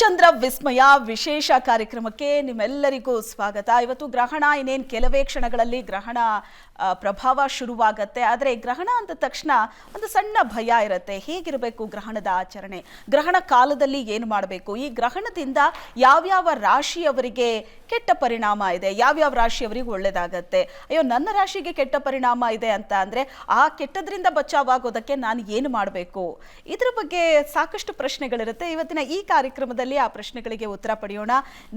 ಚಂದ್ರ ವಿಸ್ಮಯ ವಿಶೇಷ ಕಾರ್ಯಕ್ರಮಕ್ಕೆ ನಿಮ್ಮೆಲ್ಲರಿಗೂ ಸ್ವಾಗತ. ಇವತ್ತು ಗ್ರಹಣ ಇನ್ನೇನು ಕೆಲವೇ ಕ್ಷಣಗಳಲ್ಲಿ ಗ್ರಹಣ ಪ್ರಭಾವ ಶುರುವಾಗತ್ತೆ. ಆದರೆ ಗ್ರಹಣ ಅಂದ ತಕ್ಷಣ ಒಂದು ಸಣ್ಣ ಭಯ ಇರುತ್ತೆ. ಹೇಗಿರಬೇಕು ಗ್ರಹಣದ ಆಚರಣೆ, ಗ್ರಹಣ ಕಾಲದಲ್ಲಿ ಏನು ಮಾಡಬೇಕು, ಈ ಗ್ರಹಣದಿಂದ ಯಾವ್ಯಾವ ರಾಶಿಯವರಿಗೆ ಕೆಟ್ಟ ಪರಿಣಾಮ ಇದೆ, ಯಾವ್ಯಾವ ರಾಶಿಯವರಿಗೆ ಒಳ್ಳೇದಾಗತ್ತೆ, ಅಯ್ಯೋ ನನ್ನ ರಾಶಿಗೆ ಕೆಟ್ಟ ಪರಿಣಾಮ ಇದೆ ಅಂತ ಅಂದರೆ ಆ ಕೆಟ್ಟದ್ರಿಂದ ಬಚಾವಾಗೋದಕ್ಕೆ ನಾನು ಏನು ಮಾಡಬೇಕು, ಇದ್ರ ಬಗ್ಗೆ ಸಾಕಷ್ಟು ಪ್ರಶ್ನೆಗಳಿರುತ್ತೆ. ಇವತ್ತಿನ ಈ ಕಾರ್ಯಕ್ರಮದಲ್ಲಿ ಆ ಪ್ರಶ್ನೆಗಳಿಗೆ ಉತ್ತರ ಪಡೆಯೋಣ.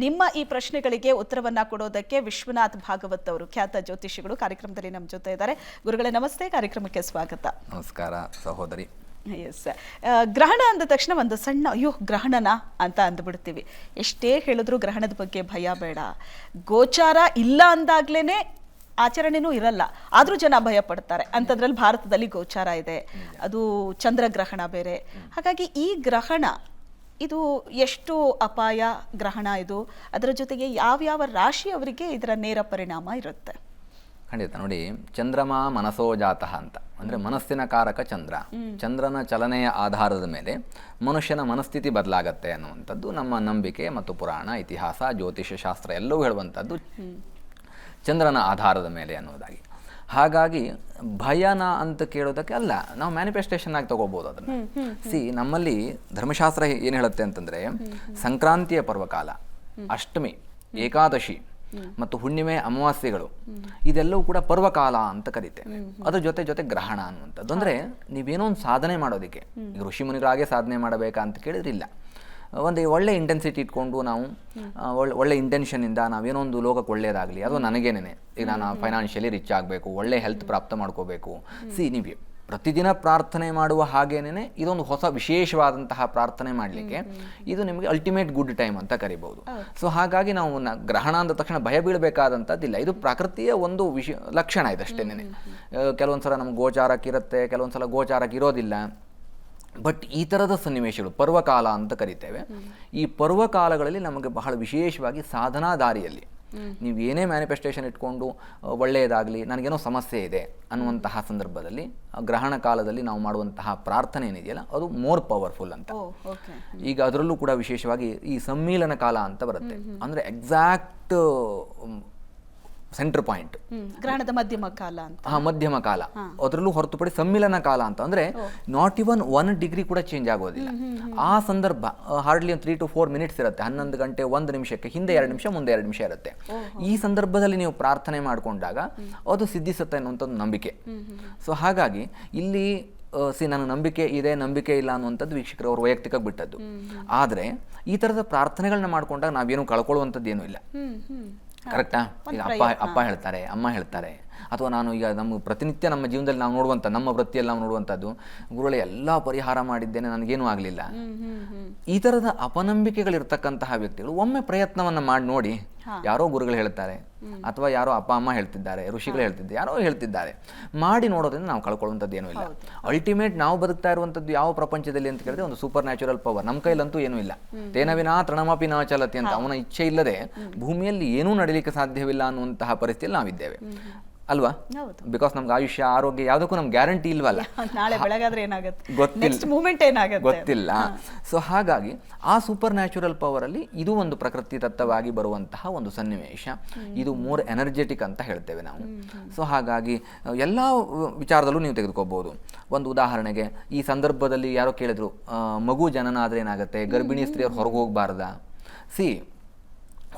ನಿಮ್ಮ ಈ ಪ್ರಶ್ನೆಗಳಿಗೆ ಉತ್ತರವನ್ನ ಕೊಡೋದಕ್ಕೆ ವಿಶ್ವನಾಥ್ ಭಾಗವತ್ ಅವರು, ಖ್ಯಾತ ಜ್ಯೋತಿಷಿಗಳು, ಕಾರ್ಯಕ್ರಮದಲ್ಲಿ ನಮ್ಮ ಜೊತೆ ಇದ್ದಾರೆ. ಗುರುಗಳೇ ನಮಸ್ತೆ, ಕಾರ್ಯಕ್ರಮಕ್ಕೆ ಸ್ವಾಗತ. ನಮಸ್ಕಾರ ಸಹೋದರಿ. ಎಸ್, ಗ್ರಹಣ ಅಂದ ತಕ್ಷಣ ಒಂದು ಸಣ್ಣ ಅಯ್ಯೋ ಗ್ರಹಣನ ಅಂತ ಅಂದ್ಬಿಡ್ತೀವಿ. ಎಷ್ಟೇ ಹೇಳಿದ್ರು ಗ್ರಹಣದ ಬಗ್ಗೆ ಭಯ ಬೇಡ. ಗೋಚಾರ ಇಲ್ಲ ಅಂದಾಗ್ಲೇನೆ ಆಚರಣೆನೂ ಇರಲ್ಲ, ಆದ್ರೂ ಜನ ಭಯ ಪಡ್ತಾರೆ. ಅಂಥದ್ರಲ್ಲಿ ಭಾರತದಲ್ಲಿ ಗೋಚಾರ ಇದೆ, ಅದು ಚಂದ್ರಗ್ರಹಣ ಬೇರೆ. ಹಾಗಾಗಿ ಈ ಗ್ರಹಣ ಇದು ಎಷ್ಟು ಅಪಾಯ ಗ್ರಹಣ ಇದು, ಅದರ ಜೊತೆಗೆ ಯಾವ್ಯಾವ ರಾಶಿಯವರಿಗೆ ಇದರ ನೇರ ಪರಿಣಾಮ ಇರುತ್ತೆ? ಖಂಡಿತ. ನೋಡಿ, ಚಂದ್ರಮ ಮನಸೋ ಜಾತಃ ಅಂತ ಅಂದರೆ ಮನಸ್ಸಿನ ಕಾರಕ ಚಂದ್ರ. ಚಂದ್ರನ ಚಲನೆಯ ಆಧಾರದ ಮೇಲೆ ಮನುಷ್ಯನ ಮನಸ್ಥಿತಿ ಬದಲಾಗತ್ತೆ ಅನ್ನುವಂಥದ್ದು ನಮ್ಮ ನಂಬಿಕೆ ಮತ್ತು ಪುರಾಣ, ಇತಿಹಾಸ, ಜ್ಯೋತಿಷ್ಯ ಶಾಸ್ತ್ರ ಎಲ್ಲವೂ ಹೇಳುವಂಥದ್ದು ಚಂದ್ರನ ಆಧಾರದ ಮೇಲೆ ಅನ್ನೋದಾಗಿ. ಹಾಗಾಗಿ ಭಯನ ಅಂತ ಕೇಳೋದಕ್ಕೆ ಅಲ್ಲ, ನಾವು ಮ್ಯಾನಿಫೆಸ್ಟೇಷನ್ ಆಗಿ ತಗೋಬಹುದು ಅದನ್ನು. ನಮ್ಮಲ್ಲಿ ಧರ್ಮಶಾಸ್ತ್ರ ಏನು ಹೇಳುತ್ತೆ ಅಂತಂದರೆ, ಸಂಕ್ರಾಂತಿಯ ಪರ್ವಕಾಲ, ಅಷ್ಟಮಿ, ಏಕಾದಶಿ ಮತ್ತು ಹುಣ್ಣಿಮೆ, ಅಮಾವಾಸ್ಯೆಗಳು ಇದೆಲ್ಲವೂ ಕೂಡ ಪರ್ವಕಾಲ ಅಂತ ಕರೀತೇವೆ. ಅದ್ರ ಜೊತೆ ಜೊತೆ ಗ್ರಹಣ ಅನ್ನುವಂಥದ್ದು. ಅಂದರೆ ನೀವೇನೋ ಒಂದು ಸಾಧನೆ ಮಾಡೋದಕ್ಕೆ, ಈಗ ಋಷಿ ಮುನಿಗಳಾಗೆ ಸಾಧನೆ ಮಾಡಬೇಕಾ ಅಂತ ಕೇಳಿದ್ರಿಲ್ಲ. ಒಂದು ಒಳ್ಳೆ ಇಂಟೆನ್ಸಿಟಿ ಇಟ್ಕೊಂಡು ನಾವು ಒಳ್ಳೆ ಇಂಟೆನ್ಷನಿಂದ ನಾವೇನೋ ಒಂದು ಲೋಕಕ್ಕೆ ಒಳ್ಳೆಯದಾಗಲಿ, ಅದು ನನಗೇನೆ, ಈಗ ನಾನು ಫೈನಾನ್ಷಿಯಲಿ ರಿಚ್ ಆಗಬೇಕು, ಒಳ್ಳೆ ಹೆಲ್ತ್ ಪ್ರಾಪ್ತ ಮಾಡ್ಕೋಬೇಕು. ನೀವು ಪ್ರತಿದಿನ ಪ್ರಾರ್ಥನೆ ಮಾಡುವ ಹಾಗೇನೆ ಇದೊಂದು ಹೊಸ ವಿಶೇಷವಾದಂತಹ ಪ್ರಾರ್ಥನೆ ಮಾಡಲಿಕ್ಕೆ ಇದು ನಿಮಗೆ ಅಲ್ಟಿಮೇಟ್ ಗುಡ್ ಟೈಮ್ ಅಂತ ಕರಿಬಹುದು. ಸೊ ಹಾಗಾಗಿ ನಾವು ಗ್ರಹಣ ಅಂದ ತಕ್ಷಣ ಭಯ ಬೀಳಬೇಕಾದಂಥದ್ದಿಲ್ಲ. ಇದು ಪ್ರಕೃತಿಯ ಒಂದು ಲಕ್ಷಣ ಇದಷ್ಟೇನೆ. ಕೆಲವೊಂದ್ಸಲ ನಮ್ಗೆ ಗೋಚಾರಕ್ಕೆ ಇರುತ್ತೆ, ಕೆಲವೊಂದ್ಸಲ ಗೋಚಾರಕ್ಕೆ ಇರೋದಿಲ್ಲ. ಬಟ್ ಈ ಥರದ ಸನ್ನಿವೇಶಗಳು ಪರ್ವಕಾಲ ಅಂತ ಕರಿತೇವೆ. ಈ ಪರ್ವಕಾಲಗಳಲ್ಲಿ ನಮಗೆ ಬಹಳ ವಿಶೇಷವಾಗಿ ಸಾಧನಾ ದಾರಿಯಲ್ಲಿ ನೀವು ಏನೇ ಮ್ಯಾನಿಫೆಸ್ಟೇಷನ್ ಇಟ್ಕೊಂಡು ಒಳ್ಳೆಯದಾಗಲಿ, ನನಗೇನೋ ಸಮಸ್ಯೆ ಇದೆ ಅನ್ನುವಂತಹ ಸಂದರ್ಭದಲ್ಲಿ ಗ್ರಹಣ ಕಾಲದಲ್ಲಿ ನಾವು ಮಾಡುವಂತಹ ಪ್ರಾರ್ಥನೆ ಏನಿದೆಯಲ್ಲ ಅದು ಮೋರ್ ಪವರ್ಫುಲ್ ಅಂತ. ಈಗ ಅದರಲ್ಲೂ ಕೂಡ ವಿಶೇಷವಾಗಿ ಈ ಸಮ್ಮಿಲನ ಕಾಲ ಅಂತ ಬರುತ್ತೆ. ಅಂದರೆ ಎಕ್ಸಾಕ್ಟ್ ಸೆಂಟರ್ ಪಾಯಿಂಟ್, ಗ್ರಹಣದ ಮಧ್ಯಮ ಕಾಲ ಅಂತ. ಮಧ್ಯಮ ಕಾಲ. ಅದರಲ್ಲೂ ಹೊರತುಪಡಿಸಿ ಸಮ್ಮಿಲನ ಕಾಲ ಅಂತ ಅಂದ್ರೆ ನಾಟ್ ಇವನ್ 1 ಡಿಗ್ರಿ ಕೂಡ ಚೇಂಜ್ ಆಗೋದಿಲ್ಲ. ಆ ಸಂದರ್ಭ ಹಾರ್ಡ್ಲಿ 3 to 4 ಮಿನಿಟ್ಸ್ ಇರುತ್ತೆ. 11 ಗಂಟೆ 1 ನಿಮಿಷಕ್ಕೆ ಹಿಂದೆ 2 ನಿಮಿಷ, ಮುಂದೆ 2 ನಿಮಿಷ ಇರುತ್ತೆ. ಈ ಸಂದರ್ಭದಲ್ಲಿ ನೀವು ಪ್ರಾರ್ಥನೆ ಮಾಡಿಕೊಂಡಾಗ ಅದು ಸಿದ್ಧಿಸುತ್ತೆ ಅನ್ನುವಂಥದ್ದು ನಂಬಿಕೆ. ಸೊ ಹಾಗಾಗಿ ಇಲ್ಲಿ ನನ್ನ ನಂಬಿಕೆ ಇದೆ, ನಂಬಿಕೆ ಇಲ್ಲ ಅನ್ನುವಂಥದ್ದು ವೀಕ್ಷಕರು ಅವ್ರ ವೈಯಕ್ತಿಕ ಬಿಟ್ಟದ್ದು. ಆದರೆ ಈ ಥರದ ಪ್ರಾರ್ಥನೆಗಳನ್ನ ಮಾಡ್ಕೊಂಡಾಗ ನಾವೇನು ಕಳ್ಕೊಳ್ಳುವಂಥದ್ದು ಏನೂ ಇಲ್ಲ. ಕರೆಕ್ಟಾ? ಈಗ ಅಪ್ಪ ಹೇಳ್ತಾರೆ, ಅಮ್ಮ ಹೇಳ್ತಾರೆ, ಅಥವಾ ನಾನು ಈಗ ನಮ್ಮ ಪ್ರತಿನಿತ್ಯ ನಮ್ಮ ಜೀವನದಲ್ಲಿ ನಾವು ನೋಡುವಂಥ, ನಮ್ಮ ವೃತ್ತಿಯಲ್ಲಿ ನಾವು ನೋಡುವಂಥದ್ದು, ಗುರುಗಳೇ ಎಲ್ಲ ಪರಿಹಾರ ಮಾಡಿದ್ದೇನೆ, ನನಗೇನೂ ಆಗಲಿಲ್ಲ. ಈ ಥರದ ಅಪನಂಬಿಕೆಗಳಿರ್ತಕ್ಕಂತಹ ವ್ಯಕ್ತಿಗಳು ಒಮ್ಮೆ ಪ್ರಯತ್ನವನ್ನು ಮಾಡಿ ನೋಡಿ. ಯಾರೋ ಗುರುಗಳು ಹೇಳ್ತಾರೆ, ಅಥವಾ ಯಾರೋ ಅಪ್ಪ ಅಮ್ಮ ಹೇಳ್ತಿದ್ದಾರೆ, ಋಷಿಗಳು ಹೇಳ್ತಿದ್ದಾರೆ, ಯಾರೋ ಹೇಳ್ತಿದ್ದಾರೆ, ಮಾಡಿ ನೋಡೋದ್ರಿಂದ ನಾವು ಕಳ್ಕೊಳ್ಳುವಂಥದ್ದು ಏನೂ ಇಲ್ಲ. ಅಲ್ಟಿಮೇಟ್ ನಾವು ಬದುಕ್ತಾ ಇರುವಂಥದ್ದು ಯಾವ ಪ್ರಪಂಚದಲ್ಲಿ ಅಂತ ಕೇಳಿದ್ರೆ ಒಂದು ಸೂಪರ್ ನ್ಯಾಚುರಲ್ ಪವರ್. ನಮ್ಮ ಕೈಲಂತೂ ಏನೂ ಇಲ್ಲ. ತೇನವಿನಾ ತೃಣಮಪಿ ನ ಚಲತಿ ಅಂತ, ಅವನ ಇಚ್ಛೆ ಇಲ್ಲದೆ ಭೂಮಿಯಲ್ಲಿ ಏನೂ ನಡೀಲಿಕ್ಕೆ ಸಾಧ್ಯವಿಲ್ಲ ಅನ್ನುವಂತಹ ಪರಿಸ್ಥಿತಿಯಲ್ಲಿ ನಾವಿದ್ದೇವೆ ಅಲ್ವಾ? ಬಿಕಾಸ್ ನಮ್ಗೆ ಆಯುಷ್ಯ, ಆರೋಗ್ಯ ಯಾವುದಕ್ಕೂ ನಮ್ಗೆ ಗ್ಯಾರಂಟಿ ಇಲ್ವಲ್ಲ. ನಾಳೆ ಬೆಳಗಾದ್ರೆ ಏನಾಗುತ್ತೆ, ಗೊತ್ತಿಲ್ಲ. ಸೊ ಹಾಗಾಗಿ ಆ ಸೂಪರ್ ನ್ಯಾಚುರಲ್ ಪವರ್ ಅಲ್ಲಿ ಇದು ಒಂದು ಪ್ರಕೃತಿ ದತ್ತವಾಗಿ ಬರುವಂತಹ ಒಂದು ಸನ್ನಿವೇಶ. ಇದು ಮೋರ್ ಎನರ್ಜೆಟಿಕ್ ಅಂತ ಹೇಳ್ತೇವೆ ನಾವು. ಸೊ ಹಾಗಾಗಿ ಎಲ್ಲ ವಿಚಾರದಲ್ಲೂ ನೀವು ತೆಗೆದುಕೋಬಹುದು. ಒಂದು ಉದಾಹರಣೆಗೆ ಈ ಸಂದರ್ಭದಲ್ಲಿ ಯಾರೋ ಕೇಳಿದ್ರು, ಮಗು ಜನನ ಆದ್ರೆ ಏನಾಗುತ್ತೆ, ಗರ್ಭಿಣಿ ಸ್ತ್ರೀಯರು ಹೊರಗೆ ಹೋಗಬಾರ್ದಾ?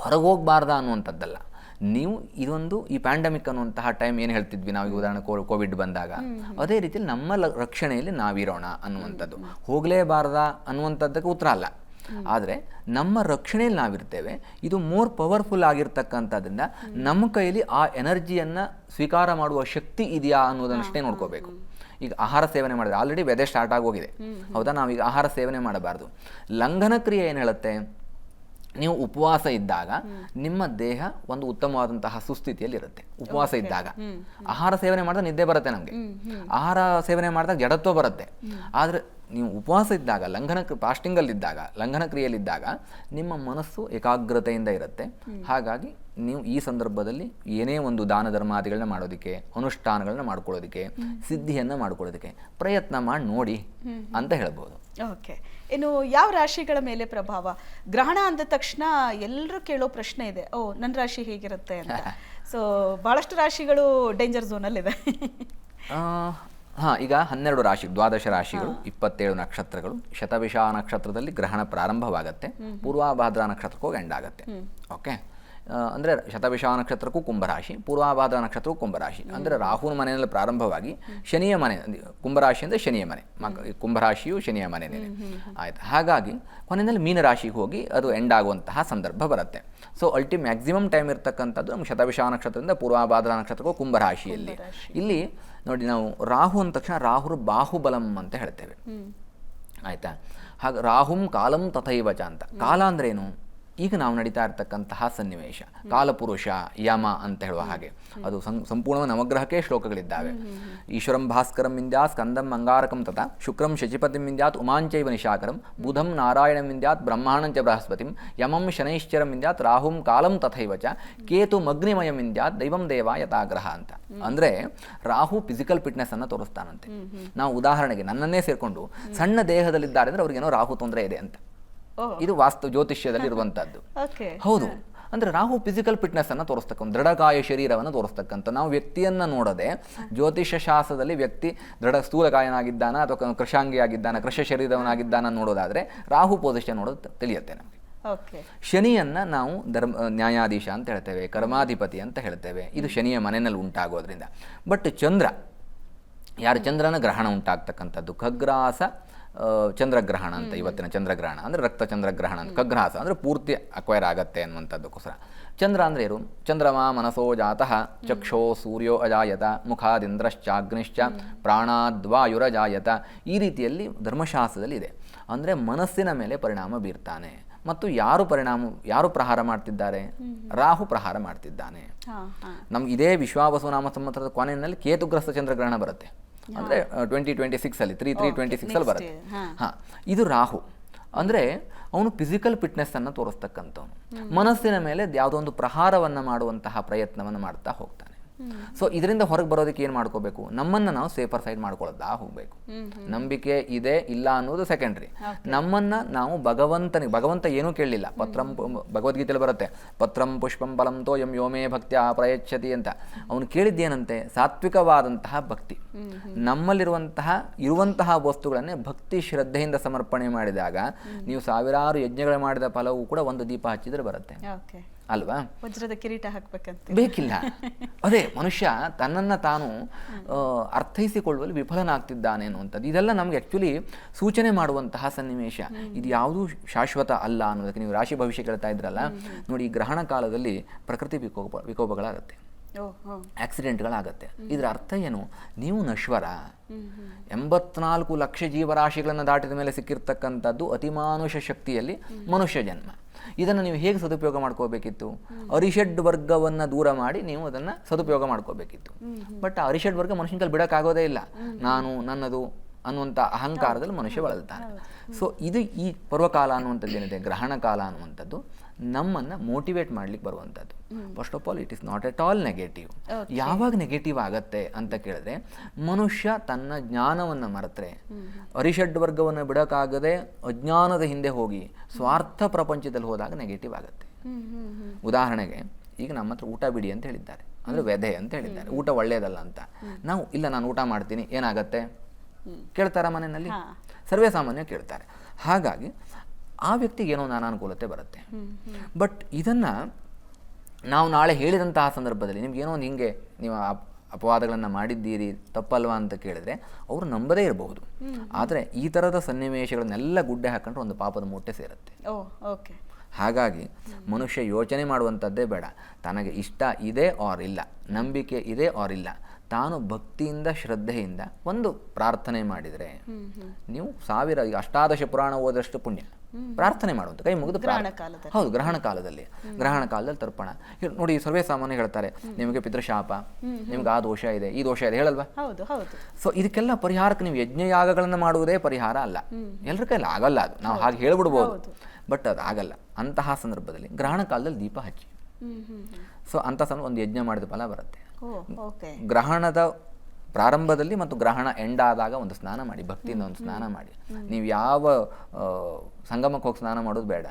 ಹೊರಗೆ ಹೋಗಬಾರ್ದಾ ಅನ್ನುವಂಥದ್ದಲ್ಲ. ನೀವು ಇದೊಂದು ಈ ಪ್ಯಾಂಡಮಿಕ್ ಅನ್ನುವಂತಹ ಟೈಮ್ ಏನು ಹೇಳ್ತಿದ್ವಿ ನಾವು, ಈಗ ಉದಾಹರಣೆ ಕೋವಿಡ್ ಬಂದಾಗ, ಅದೇ ರೀತಿಯಲ್ಲಿ ನಮ್ಮ ರಕ್ಷಣೆಯಲ್ಲಿ ನಾವಿರೋಣ ಅನ್ನುವಂಥದ್ದು. ಹೋಗಲೇಬಾರ್ದಾ ಅನ್ನುವಂಥದ್ದಕ್ಕೆ ಉತ್ತರ ಅಲ್ಲ. ಆದರೆ ನಮ್ಮ ರಕ್ಷಣೆಯಲ್ಲಿ ನಾವಿರ್ತೇವೆ. ಇದು ಮೋರ್ ಪವರ್ಫುಲ್ ಆಗಿರ್ತಕ್ಕಂಥದ್ರಿಂದ ನಮ್ಮ ಕೈಯಲ್ಲಿ ಆ ಎನರ್ಜಿಯನ್ನು ಸ್ವೀಕಾರ ಮಾಡುವ ಶಕ್ತಿ ಇದೆಯಾ ಅನ್ನೋದನ್ನಷ್ಟೇ ನೋಡ್ಕೋಬೇಕು. ಈಗ ಆಹಾರ ಸೇವನೆ ಮಾಡಿದ್ರೆ ಆಲ್ರೆಡಿ ವೆದೆ ಸ್ಟಾರ್ಟ್ ಆಗೋಗಿದೆ, ಹೌದಾ? ನಾವೀಗ ಆಹಾರ ಸೇವನೆ ಮಾಡಬಾರ್ದು. ಲಂಘನ ಕ್ರಿಯೆ ಏನು ಹೇಳುತ್ತೆ? ನೀವು ಉಪವಾಸ ಇದ್ದಾಗ ನಿಮ್ಮ ದೇಹ ಒಂದು ಉತ್ತಮವಾದಂತಹ ಸುಸ್ಥಿತಿಯಲ್ಲಿ ಇರುತ್ತೆ. ಉಪವಾಸ ಇದ್ದಾಗ ಆಹಾರ ಸೇವನೆ ಮಾಡಿದಾಗ ನಿದ್ದೆ ಬರುತ್ತೆ ನಮಗೆ, ಆಹಾರ ಸೇವನೆ ಮಾಡಿದಾಗ ಜಡತ್ವ ಬರುತ್ತೆ. ಆದರೆ ನೀವು ಉಪವಾಸ ಇದ್ದಾಗ ಫಾಸ್ಟಿಂಗಲ್ಲಿದ್ದಾಗ ಲಂಘನ ಕ್ರಿಯೆಯಲ್ಲಿದ್ದಾಗ ನಿಮ್ಮ ಮನಸ್ಸು ಏಕಾಗ್ರತೆಯಿಂದ ಇರುತ್ತೆ. ಹಾಗಾಗಿ ನೀವು ಈ ಸಂದರ್ಭದಲ್ಲಿ ಏನೇ ಒಂದು ದಾನ ಧರ್ಮಾದಿಗಳನ್ನ ಮಾಡೋದಕ್ಕೆ, ಅನುಷ್ಠಾನಗಳನ್ನ ಮಾಡ್ಕೊಳ್ಳೋದಕ್ಕೆ, ಸಿದ್ಧಿಯನ್ನು ಮಾಡ್ಕೊಳ್ಳೋದಕ್ಕೆ ಪ್ರಯತ್ನ ಮಾಡಿ ನೋಡಿ ಅಂತ ಹೇಳ್ಬೋದು. ಓಕೆ, ಇನ್ನು ಯಾವ ರಾಶಿಗಳ ಮೇಲೆ ಪ್ರಭಾವ? ಗ್ರಹಣ ಅಂದ ತಕ್ಷಣ ಎಲ್ಲರೂ ಕೇಳೋ ಪ್ರಶ್ನೆ ಇದೆ, ಓ ನನ್ನ ರಾಶಿ ಹೇಗಿರುತ್ತೆ ಅಂತ. ಸೊ ಬಹಳಷ್ಟು ರಾಶಿಗಳು ಡೇಂಜರ್ ಝೋನಲ್ಲಿದೆ. ಹಾಂ, ಈಗ 12 ರಾಶಿ, ದ್ವಾದಶ ರಾಶಿಗಳು, 27 ನಕ್ಷತ್ರಗಳು. ಶತಭಿಷ ನಕ್ಷತ್ರದಲ್ಲಿ ಗ್ರಹಣ ಪ್ರಾರಂಭವಾಗುತ್ತೆ, ಪೂರ್ವಾಭಾದ್ರ ನಕ್ಷತ್ರಕ್ಕೂ ಎಂಡ್ ಆಗುತ್ತೆ. ಓಕೆ, ಅಂದರೆ ಶತಭಿಷ ನಕ್ಷತ್ರಕ್ಕೂ ಕುಂಭರಾಶಿ, ಪೂರ್ವಾಭಾದ್ರ ನಕ್ಷತ್ರಕ್ಕೂ ಕುಂಭರಾಶಿ. ಅಂದರೆ ರಾಹುನ ಮನೆಯಲ್ಲಿ ಪ್ರಾರಂಭವಾಗಿ ಶನಿಯ ಮನೆ, ಕುಂಭರಾಶಿ ಅಂದರೆ ಶನಿಯ ಮನೆ, ಕುಂಭರಾಶಿಯು ಶನಿಯ ಮನೆಯೇ ಆಯ್ತು. ಹಾಗಾಗಿ ಕೊನೆಯಲ್ಲಿ ಮೀನರಾಶಿಗೆ ಹೋಗಿ ಅದು ಎಂಡ್ ಆಗುವಂತಹ ಸಂದರ್ಭ ಬರುತ್ತೆ. ಸೊ ಮ್ಯಾಕ್ಸಿಮಮ್ ಟೈಮ್ ಇರ್ತಕ್ಕಂಥದ್ದು ನಮ್ಮ ಶತಭಿಷ ನಕ್ಷತ್ರದಿಂದ ಪೂರ್ವಾಭಾದ್ರ ನಕ್ಷತ್ರಕ್ಕೂ ಕುಂಭರಾಶಿಯಲ್ಲಿ. ಇಲ್ಲಿ ನೋಡಿ, ನಾವು ರಾಹು ಅಂದ ತಕ್ಷಣ ರಾಹು ಬಾಹುಬಲಂ ಅಂತ ಹೇಳ್ತೇವೆ, ಆಯಿತಾ. ಹಾಗೆ ರಾಹುಂ ಕಾಲಂ ತಥೈವಚ ಅಂತ. ಕಾಲ ಅಂದ್ರೇನು? ಈಗ ನಾವು ನಡೀತಾ ಇರ್ತಕ್ಕಂತಹ ಸನ್ನಿವೇಶ, ಕಾಲಪುರುಷ, ಯಮ ಅಂತ ಹೇಳುವ ಹಾಗೆ ಅದು ಸಂಪೂರ್ಣ ನವಗ್ರಹಕ್ಕೆ ಶ್ಲೋಕಗಳಿದ್ದಾವೆ. ಈಶ್ವರಂ ಭಾಸ್ಕರಂ ವಿಂದ್ಯಾತ್ ಸ್ಕಂದಂ ಅಂಗಾರಕಂ ತಥಾ ಶುಕ್ರಂ ಶಚಿಪತಿಂ ವಿಂದ್ಯಾತ್ ಉಮಾಂಚೈವ ನಿಶಾಕರಂ ಬುಧಂ ನಾರಾಯಣಂ ವಿಂದ್ಯಾತ್ ಬ್ರಹ್ಮಾಣಂಚ ಬೃಹಸ್ಪತಿಂ ಯಮಂ ಶನೈಶ್ಚರಂ ವಿಂದ್ಯಾತ್ ರಾಹುಂ ಕಾಲಂ ತಥೈವಚ ಕೇತು ಅಗ್ನಿಮಯಂ ವಿಂದ್ಯಾತ್ ದೈವಂ ದೇವ ಯಥಾಗ್ರಹ ಅಂತ. ಅಂದರೆ ರಾಹು ಫಿಸಿಕಲ್ ಫಿಟ್ನೆಸ್ ಅನ್ನು ತೋರಿಸ್ತಾನಂತೆ. ನಾವು ಉದಾಹರಣೆಗೆ ನನ್ನನ್ನೇ ಸೇರಿಕೊಂಡು ಸಣ್ಣ ದೇಹದಲ್ಲಿದ್ದಾರೆ ಅಂದರೆ ಅವ್ರಿಗೇನೋ ರಾಹು ತೊಂದರೆ ಇದೆ ಅಂತ. ಇದು ವಾಸ್ತು ಜ್ಯೋತಿಷ್ಯದಲ್ಲಿ ಇರುವಂತಹದ್ದು. ಹೌದು, ಅಂದ್ರೆ ರಾಹು ಫಿಸಿಕಲ್ ಫಿಟ್ನೆಸ್ ಅನ್ನು ತೋರಿಸ್ತಕ್ಕಂಥ, ದೃಢಕಾಯ ಶರೀರವನ್ನು ತೋರಿಸ್ತಕ್ಕಂಥ. ನಾವು ವ್ಯಕ್ತಿಯನ್ನು ನೋಡದೆ ಜ್ಯೋತಿಷ್ಯ ಶಾಸ್ತ್ರದಲ್ಲಿ ವ್ಯಕ್ತಿ ಸ್ಥೂಲಕಾಯನಾಗಿದ್ದಾನ ಅಥವಾ ಕೃಷಾಂಗಿಯಾಗಿದ್ದಾನ, ಕೃಷ ಶರೀರವನಾಗಿದ್ದಾನ ನೋಡೋದಾದ್ರೆ ರಾಹು ಪೊಸಿಷನ್ ನೋಡೋದು ತಿಳಿಯುತ್ತೆ ನಮಗೆ. ಶನಿಯನ್ನ ನಾವು ನ್ಯಾಯಾಧೀಶ ಅಂತ ಹೇಳ್ತೇವೆ, ಕರ್ಮಾಧಿಪತಿ ಅಂತ ಹೇಳ್ತೇವೆ. ಇದು ಶನಿಯ ಮನೆಯಲ್ಲಿ ಉಂಟಾಗೋದ್ರಿಂದ. ಬಟ್ ಚಂದ್ರ, ಯಾರು ಚಂದ್ರನ ಗ್ರಹಣ ಉಂಟಾಗ್ತಕ್ಕಂಥದ್ದು, ಖಗ್ರಾಸ ಚಂದ್ರಗ್ರಹಣ ಅಂತ, ಇವತ್ತಿನ ಚಂದ್ರಗ್ರಹಣ ಅಂದರೆ ರಕ್ತ ಚಂದ್ರಗ್ರಹಣ ಅಂತ. ಖಗ್ರಾಸ ಅಂದರೆ ಪೂರ್ತಿ ಅಕ್ವೈರ್ ಆಗತ್ತೆ ಅನ್ನುವಂಥದ್ದಕ್ಕೋಸ್ಕರ. ಚಂದ್ರ ಅಂದರೆ ಏನು? ಚಂದ್ರಮ ಮನಸೋ ಜಾತಃ ಚಕ್ಷೋ ಸೂರ್ಯೋ ಅಜಾಯತ ಮುಖಾದಿಂದ್ರಶ್ಚಾಗ್ನಿಶ್ಚ ಪ್ರಾಣಾದ್ವಾಯುರಜಾಯತ. ಈ ರೀತಿಯಲ್ಲಿ ಧರ್ಮಶಾಸ್ತ್ರದಲ್ಲಿ ಇದೆ. ಅಂದರೆ ಮನಸ್ಸಿನ ಮೇಲೆ ಪರಿಣಾಮ ಬೀರ್ತಾನೆ. ಮತ್ತು ಯಾರು ಪ್ರಹಾರ ಮಾಡ್ತಿದ್ದಾರೆ? ರಾಹು ಪ್ರಹಾರ ಮಾಡ್ತಿದ್ದಾನೆ. ನಮ್ಗೆ ಇದೇ ವಿಶ್ವಾವಸು ನಾಮ ಸಂವತ್ಸರದ ಕೊನೆಯಲ್ಲಿ ಕೇತುಗ್ರಸ್ತ ಚಂದ್ರಗ್ರಹಣ ಬರುತ್ತೆ. ಅಂದರೆ 2026 3/3/26 ಬರುತ್ತೆ. ಹಾಂ, ಇದು ರಾಹು. ಅಂದರೆ ಅವನು ಫಿಸಿಕಲ್ ಫಿಟ್ನೆಸ್ ಅನ್ನು ತೋರಿಸ್ತಕ್ಕಂಥವನು. ಮನಸ್ಸಿನ ಮೇಲೆ ಯಾವುದೋ ಒಂದು ಪ್ರಹಾರವನ್ನು ಮಾಡುವಂತಹ ಪ್ರಯತ್ನವನ್ನು ಮಾಡ್ತಾ ಹೋಗ್ತಾನೆ. ಸೊ ಇದರಿಂದ ಹೊರಗೆ ಬರೋದಕ್ಕೆ ಏನು ಮಾಡ್ಕೋಬೇಕು? ನಮ್ಮನ್ನು ನಾವು ಸೇಫರ್ ಸೈಡ್ ಮಾಡ್ಕೊಳ್ಳೋದಾ ಹೋಗಬೇಕು. ನಂಬಿಕೆ ಇದೆ ಇಲ್ಲ ಅನ್ನೋದು ಸೆಕೆಂಡ್ರಿ. ನಮ್ಮನ್ನು ನಾವು ಭಗವಂತ ಏನೂ ಕೇಳಲಿಲ್ಲ. ಭಗವದ್ಗೀತೆಯಲ್ಲಿ ಬರುತ್ತೆ, ಪತ್ರಂ ಪುಷ್ಪಂ ಫಲಂ ತೋಯಂ ಯೋಮೇ ಭಕ್ತ್ಯಾ ಪ್ರಯಚ್ಛತಿ ಅಂತ. ಅವನು ಕೇಳಿದ್ದೇನಂತೆ? ಸಾತ್ವಿಕವಾದಂತಹ ಭಕ್ತಿ. ಇರುವಂತಹ ವಸ್ತುಗಳನ್ನೇ ಭಕ್ತಿ ಶ್ರದ್ಧೆಯಿಂದ ಸಮರ್ಪಣೆ ಮಾಡಿದಾಗ ನೀವು ಸಾವಿರಾರು ಯಜ್ಞಗಳು ಮಾಡಿದ ಫಲವೂ ಕೂಡ ಒಂದು ದೀಪ ಹಚ್ಚಿದ್ರೆ ಬರುತ್ತೆ ಅಲ್ವಾ? ವಜ್ರದ ಕಿರೀಟ ಹಾಕ್ಬೇಕಂತ ಬೇಕಿಲ್ಲ. ಅದೇ ಮನುಷ್ಯ ತನ್ನನ್ನು ತಾನು ಅರ್ಥೈಸಿಕೊಳ್ಳುವಲ್ಲಿ ವಿಫಲನಾಗ್ತಿದ್ದಾನೆ ಅನ್ನುವಂಥದ್ದು. ಇದೆಲ್ಲ ನಮ್ಗೆ ಆ್ಯಕ್ಚುಲಿ ಸೂಚನೆ ಮಾಡುವಂತಹ ಸನ್ನಿವೇಶ. ಇದು ಯಾವುದೂ ಶಾಶ್ವತ ಅಲ್ಲ ಅನ್ನೋದಕ್ಕೆ ನೀವು ರಾಶಿ ಭವಿಷ್ಯ ಕೇಳ್ತಾ ಇದ್ರಲ್ಲ ನೋಡಿ. ಈ ಗ್ರಹಣ ಕಾಲದಲ್ಲಿ ಪ್ರಕೃತಿ ವಿಕೋಪಗಳಾಗತ್ತೆ, ಆಕ್ಸಿಡೆಂಟ್ಗಳಾಗತ್ತೆ. ಇದರ ಅರ್ಥ ಏನು? ನೀವು ನಶ್ವರ. 84 ಲಕ್ಷ ಜೀವರಾಶಿಗಳನ್ನು ದಾಟಿದ ಮೇಲೆ ಸಿಕ್ಕಿರ್ತಕ್ಕಂಥದ್ದು ಅತಿಮಾನುಷ ಶಕ್ತಿಯಲ್ಲಿ ಮನುಷ್ಯ ಜನ್ಮ. ಇದನ್ನು ನೀವು ಹೇಗೆ ಸದುಪಯೋಗ ಮಾಡ್ಕೋಬೇಕಿತ್ತು? ಅರಿಷಡ್ ವರ್ಗವನ್ನು ದೂರ ಮಾಡಿ ನೀವು ಅದನ್ನು ಸದುಪಯೋಗ ಮಾಡ್ಕೋಬೇಕಿತ್ತು. ಬಟ್ ಆ ಅರಿಷಡ್ ವರ್ಗ ಮನುಷ್ಯನ ಬಿಡೋಕ್ಕಾಗೋದೇ ಇಲ್ಲ. ನಾನು ನನ್ನದು ಅನ್ನುವಂಥ ಅಹಂಕಾರದಲ್ಲಿ ಮನುಷ್ಯ ಬಳಲ್ತಾನೆ. ಸೊ ಇದು ಈ ಪರ್ವಕಾಲ ಅನ್ನುವಂಥದ್ದು ಏನಿದೆ, ಗ್ರಹಣ ಕಾಲ ಅನ್ನುವಂಥದ್ದು ನಮ್ಮನ್ನು ಮೋಟಿವೇಟ್ ಮಾಡ್ಲಿಕ್ಕೆ ಬರುವಂಥದ್ದು. First of all it is not at all negative. ಯಾವಾಗ ನೆಗೆಟಿವ್ ಆಗತ್ತೆ ಅಂತ ಕೇಳಿದ್ರೆ, ಮನುಷ್ಯ ತನ್ನ ಜ್ಞಾನವನ್ನು ಮರೆತರೆ, ಅರಿಷಡ್ ವರ್ಗವನ್ನು ಬಿಡೋಕ್ಕಾಗದೆ ಅಜ್ಞಾನದ ಹಿಂದೆ ಹೋಗಿ ಸ್ವಾರ್ಥ ಪ್ರಪಂಚದಲ್ಲಿ ಹೋದಾಗ ನೆಗೆಟಿವ್ ಆಗುತ್ತೆ. ಉದಾಹರಣೆಗೆ ಈಗ ನಮ್ಮ ಹತ್ರ ಊಟ ಬಿಡಿ ಅಂತ ಹೇಳಿದ್ದಾರೆ, ಅಂದರೆ ವ್ಯಧೆ ಅಂತ ಹೇಳಿದ್ದಾರೆ, ಊಟ ಒಳ್ಳೆಯದಲ್ಲ ಅಂತ. ನಾವು ಇಲ್ಲ ನಾನು ಊಟ ಮಾಡ್ತೀನಿ ಏನಾಗತ್ತೆ ಕೇಳ್ತಾರ ಮನೆಯಲ್ಲಿ? ಸರ್ವೇ ಸಾಮಾನ್ಯ ಕೇಳ್ತಾರೆ. ಹಾಗಾಗಿ ಆ ವ್ಯಕ್ತಿಗೆ ಏನೋ ಅನಾನುಕೂಲತೆ ಬರುತ್ತೆ. ಬಟ್ ಇದನ್ನು ನಾವು ನಾಳೆ ಹೇಳಿದಂತಹ ಸಂದರ್ಭದಲ್ಲಿ ನಿಮ್ಗೇನೋ ಒಂದು ಹಿಂಗೆ ನೀವು ಅಪವಾದಗಳನ್ನು ಮಾಡಿದ್ದೀರಿ ತಪ್ಪಲ್ವಾ ಅಂತ ಕೇಳಿದ್ರೆ ಅವರು ನಂಬದೇ ಇರಬಹುದು. ಆದರೆ ಈ ಥರದ ಸನ್ನಿವೇಶಗಳನ್ನೆಲ್ಲ ಗುಡ್ಡೆ ಹಾಕೊಂಡ್ರೆ ಒಂದು ಪಾಪದ ಮೂಟೆ ಸೇರುತ್ತೆ. ಹಾಗಾಗಿ ಮನುಷ್ಯ ಯೋಚನೆ ಮಾಡುವಂಥದ್ದೇ ಬೇಡ. ತನಗೆ ಇಷ್ಟ ಇದೆ ಆರ್ ಇಲ್ಲ, ನಂಬಿಕೆ ಇದೆ ಆರ್ ಇಲ್ಲ, ತಾನು ಭಕ್ತಿಯಿಂದ ಶ್ರದ್ಧೆಯಿಂದ ಒಂದು ಪ್ರಾರ್ಥನೆ ಮಾಡಿದರೆ ನೀವು 1000 ಅಷ್ಟಾದಶ ಪುರಾಣ ಓದಷ್ಟು ಪುಣ್ಯ. ಪ್ರಾರ್ಥನೆ ಮಾಡುವಂಥ, ಕೈ ಮುಗಿದು ಗ್ರಹಣ ಕಾಲದಲ್ಲಿ. ಹೌದು, ಗ್ರಹಣ ಕಾಲದಲ್ಲಿ ತರ್ಪಣ. ನೋಡಿ, ಸರ್ವೇ ಸಾಮಾನ್ಯ ಹೇಳ್ತಾರೆ, ನಿಮಗೆ ಪಿತೃಶಾಪ, ನಿಮ್ಗೆ ಆ ದೋಷ ಇದೆ, ಈ ದೋಷ ಇದೆ, ಹೇಳಲ್ವಾ? ಹೌದು ಹೌದು. ಸೊ ಇದಕ್ಕೆಲ್ಲ ಪರಿಹಾರಕ್ಕೆ ನೀವು ಯಜ್ಞಯಾಗಗಳನ್ನು ಮಾಡುವುದೇ ಪರಿಹಾರ ಅಲ್ಲ. ಎಲ್ಲರ ಕೈಯಲ್ಲಿ ಆಗಲ್ಲ ಅದು, ನಾವು ಹಾಗೆ ಹೇಳ್ಬಿಡ್ಬೋದು, ಬಟ್ ಅದು ಆಗಲ್ಲ. ಅಂತಹ ಸಂದರ್ಭದಲ್ಲಿ ಗ್ರಹಣ ಕಾಲದಲ್ಲಿ ದೀಪ ಹಚ್ಚಿ. ಸೊ ಅಂಥ ಸಂದರ್ಭ ಒಂದು ಯಜ್ಞ ಮಾಡಿದ ಫಲ ಬರುತ್ತೆ. ಗ್ರಹಣದ ಪ್ರಾರಂಭದಲ್ಲಿ ಮತ್ತು ಗ್ರಹಣ ಎಂಡ್ ಆದಾಗ ಒಂದು ಸ್ನಾನ ಮಾಡಿ, ಭಕ್ತಿಯಿಂದ ಒಂದು ಸ್ನಾನ ಮಾಡಿ. ನೀವು ಯಾವ ಸಂಗಮಕ್ಕೆ ಹೋಗಿ ಸ್ನಾನ ಮಾಡೋದು ಬೇಡ,